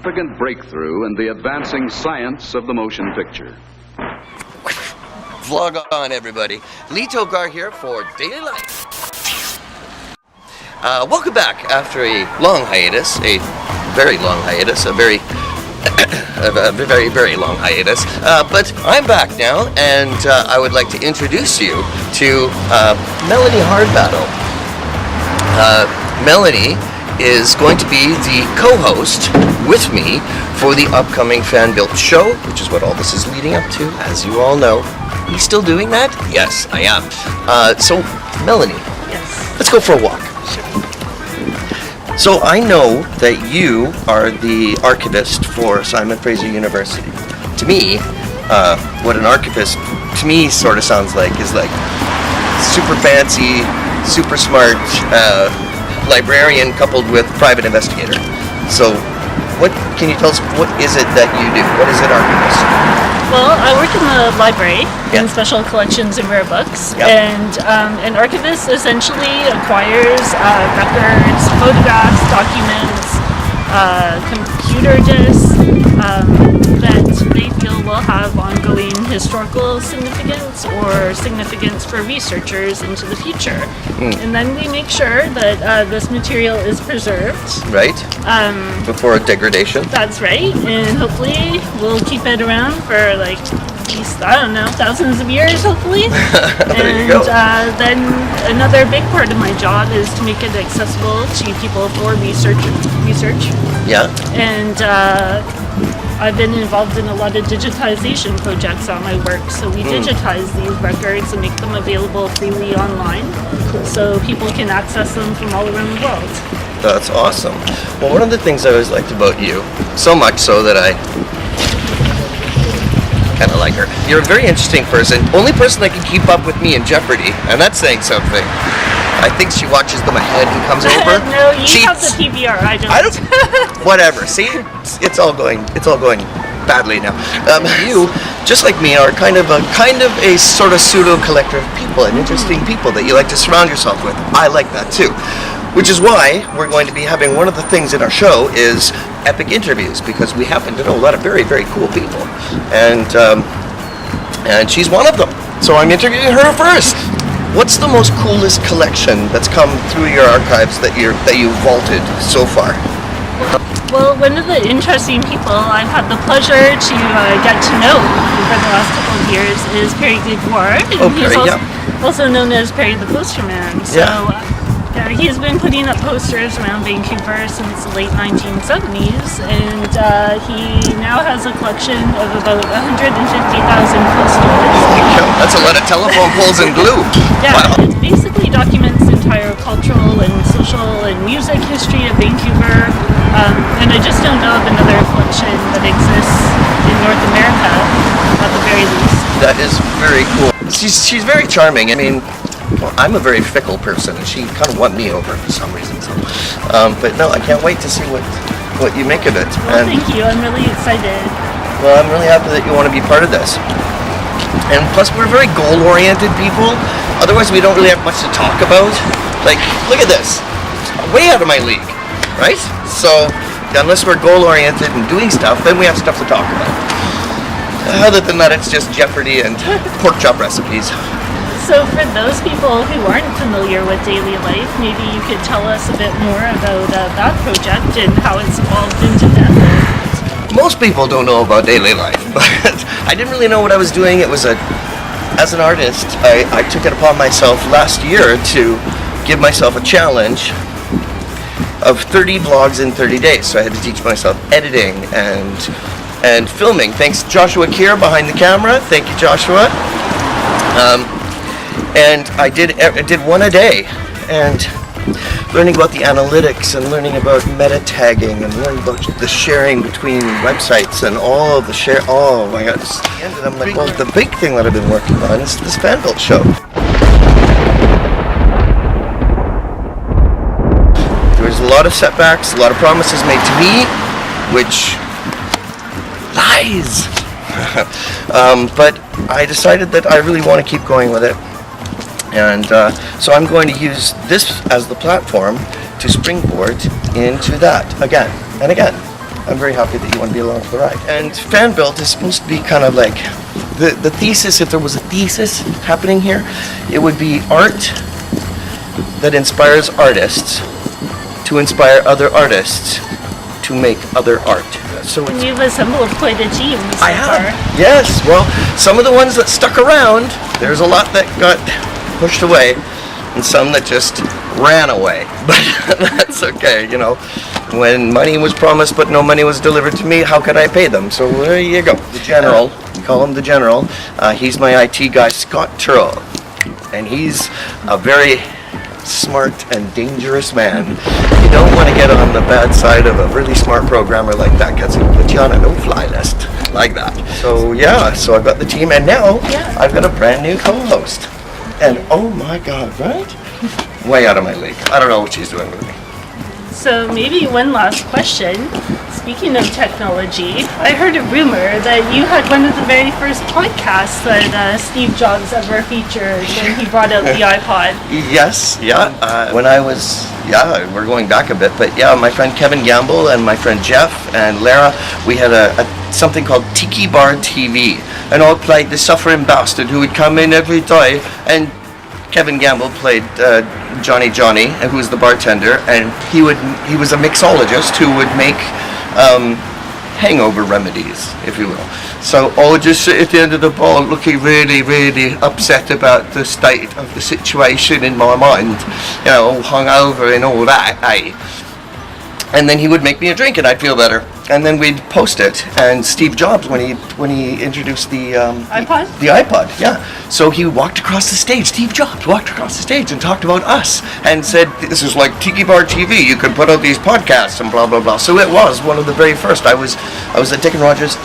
significant breakthrough in the advancing science of the motion picture. Vlog on, everybody. Lee Togar here for DayLEELife. Welcome back after a long hiatus, a very long hiatus, a very long hiatus. But I'm back now, and I would like to introduce you to Melanie Hardbattle. Melanie is going to be the co-host with me for the upcoming FANBUILT show, which is what all this is leading up to, as you all know. Are you still doing that? Yes, I am. So, Melanie, yes. Let's go for a walk. Sure. So I know that you are the archivist for Simon Fraser University. To me, what an archivist to me sort of sounds like is like super fancy, super smart librarian coupled with private investigator. So what can you tell us, what is it that you do? What is it, archivist? Well, I work in the library in special collections and rare books, and an archivist essentially acquires records, photographs, documents, computer disks that they feel will have ongoing historical significance or significance for researchers into the future. And then we make sure that this material is preserved. Right. Before degradation. That's right, and hopefully we'll keep it around for like at least, I don't know, thousands of years, hopefully. There you go. Then another big part of my job is to make it accessible to people for research. Yeah. And I've been involved in a lot of digitization projects on my work. So we digitize these records and make them available freely online so people can access them from all around the world. That's awesome. Well, one of the things I always liked about you, so much so that I kind of like her. You're a very interesting person. Only person that can keep up with me in Jeopardy, and that's saying something. I think she watches them ahead and comes over. No, you Cheats. have the PVR. I don't. Whatever. See, it's all going badly now. You, just like me, are kind of a sort of pseudo collector of people and interesting people that you like to surround yourself with. I like that too. Which is why we're going to be having one of the things in our show is epic interviews, because we happen to know a lot of very, very cool people, and she's one of them. So I'm interviewing her first. What's the most coolest collection that's come through your archives that you've vaulted so far? Well, one of the interesting people I've had the pleasure to get to know over the last couple of years is Perry Grégoire. Oh, Perry, also known as Perry the Posterman. So he's been putting up posters around Vancouver since the late 1970s, and he now has a collection of about 150,000 posters. That's a lot of telephone poles and glue. Yeah, wow. It basically documents the entire cultural and social and music history of Vancouver, and I just don't know of another collection that exists in North America, at the very least. That is very cool. She's very charming. I mean, well, I'm a very fickle person, and she kind of won me over for some reason. So, but no, I can't wait to see what you make of it. Well, thank you. I'm really excited. Well, I'm really happy that you want to be part of this. And plus, we're very goal-oriented people. Otherwise, we don't really have much to talk about. Like, look at this. Way out of my league, right? So, unless we're goal-oriented and doing stuff, then we have stuff to talk about. Other than that, it's just Jeopardy and pork chop recipes. So for those people who aren't familiar with DayLEELife, maybe you could tell us a bit more about that project and how it's evolved into that. Most people don't know about DayLEELife, but I didn't really know what I was doing. It was as an artist, I took it upon myself last year to give myself a challenge of 30 vlogs in 30 days. So I had to teach myself editing and filming. Thanks Joshua Keir behind the camera. Thank you, Joshua. And I did one a day, and learning about the analytics and learning about meta tagging and learning about the sharing between websites and all of the share. Oh my God! And I'm like, well, the big thing that I've been working on is this FANBUILT show. There was a lot of setbacks, a lot of promises made to me, which lies. But I decided that I really want to keep going with it. And so I'm going to use this as the platform to springboard into that again and again I'm very happy that you want to be along for the ride. And FANBUILT is supposed to be kind of like the thesis. If there was a thesis happening here, it would be art that inspires artists to inspire other artists to make other art. So And you've assembled quite a team so I have. far. Yes. Well, some of the ones that stuck around, there's a lot that got pushed away, and some that just ran away. But that's okay, you know. When money was promised but no money was delivered to me, how could I pay them? So there you go. The General, we call him the General. He's my IT guy, Scott Turrell, and he's a very smart and dangerous man. You don't want to get on the bad side of a really smart programmer like that, because he'll put you on a no-fly list like that. So yeah, so I've got the team, and now I've got a brand new co-host. And oh my God, right? Way out of my league. I don't know what she's doing with me. So maybe one last question. Speaking of technology, I heard a rumor that you had one of the very first podcasts that Steve Jobs ever featured when he brought out the iPod. Yes, yeah. When I was, we're going back a bit, but yeah, my friend Kevin Gamble and my friend Jeff and Lara, we had something called Tiki Bar TV, and I played the suffering bastard who would come in every day, and Kevin Gamble played Johnny, who was the bartender, and he was a mixologist who would make hangover remedies, if you will. So I would just sit at the end of the bar looking really, really upset about the state of the situation in my mind, you know, all hungover and all that, eh? And then he would make me a drink and I'd feel better. And then we'd post it. And Steve Jobs, when he introduced the iPod? The iPod, yeah. So he walked across the stage. Steve Jobs walked across the stage and talked about us and said, "This is like Tiki Bar TV. You can put out these podcasts and blah blah blah." So it was one of the very first. I was at Dick and Rogers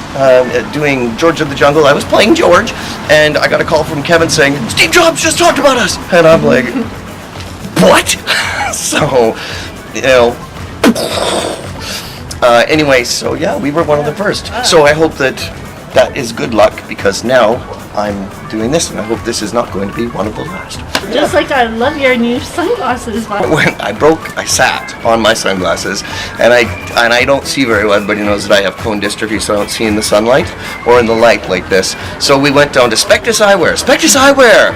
doing George of the Jungle. I was playing George, and I got a call from Kevin saying, "Steve Jobs just talked about us," and I'm like, "What?" So, you know. Anyway, so yeah, we were one of the first. So I hope that is good luck, because now I'm doing this, and I hope this is not going to be one of the last. Just like I love your new sunglasses, Bob. When I sat on my sunglasses, and I don't see very well. Everybody knows that I have cone dystrophy, so I don't see in the sunlight or in the light like this. So we went down to Spectus Eyewear. Spectus Eyewear,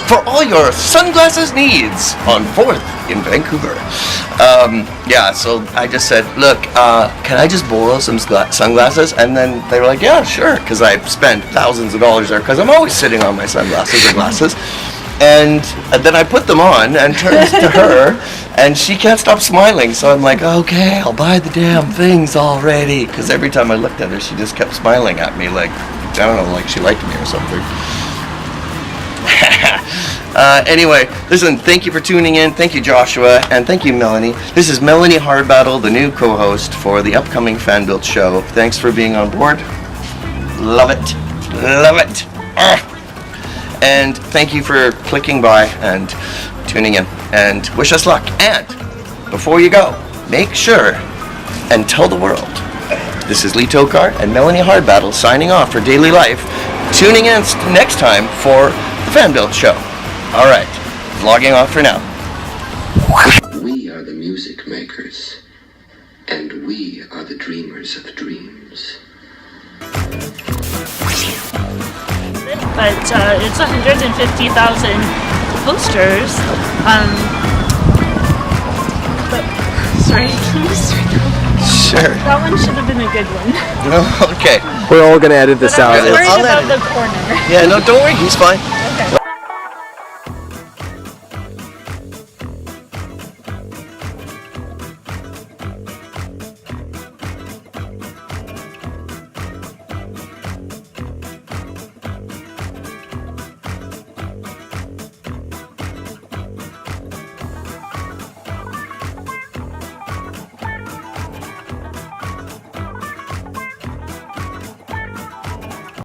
for all your sunglasses needs on 4th in Vancouver. Yeah, so I just said, "Look, can I just borrow some sunglasses?" And then they were like, "Yeah, sure," because I spent thousands of dollars there, because I'm always sitting on my sunglasses or glasses. And then I put them on and turns to her, and she can't stop smiling. So I'm like, "Okay, I'll buy the damn things already," because every time I looked at her, she just kept smiling at me, like, I don't know, like she liked me or something. Anyway, listen, thank you for tuning in. Thank you, Joshua, and thank you, Melanie. This is Melanie Hardbattle, the new co-host for the upcoming FANBUILT show. Thanks for being on board. Love it. Love it. And thank you for clicking by and tuning in. And wish us luck. And before you go, make sure and tell the world. This is Lee Tokar and Melanie Hardbattle signing off for DayLEELife. Tuning in next time for the FANBUILT show. All right, logging off for now. We are the music makers, and we are the dreamers of dreams. But it's 150,000 posters. But, sorry, can you just read that? Sure. That one should have been a good one. No, okay. We're all gonna edit this But I out. was worried I'll about edit the corner. Yeah, no, don't worry. He's fine.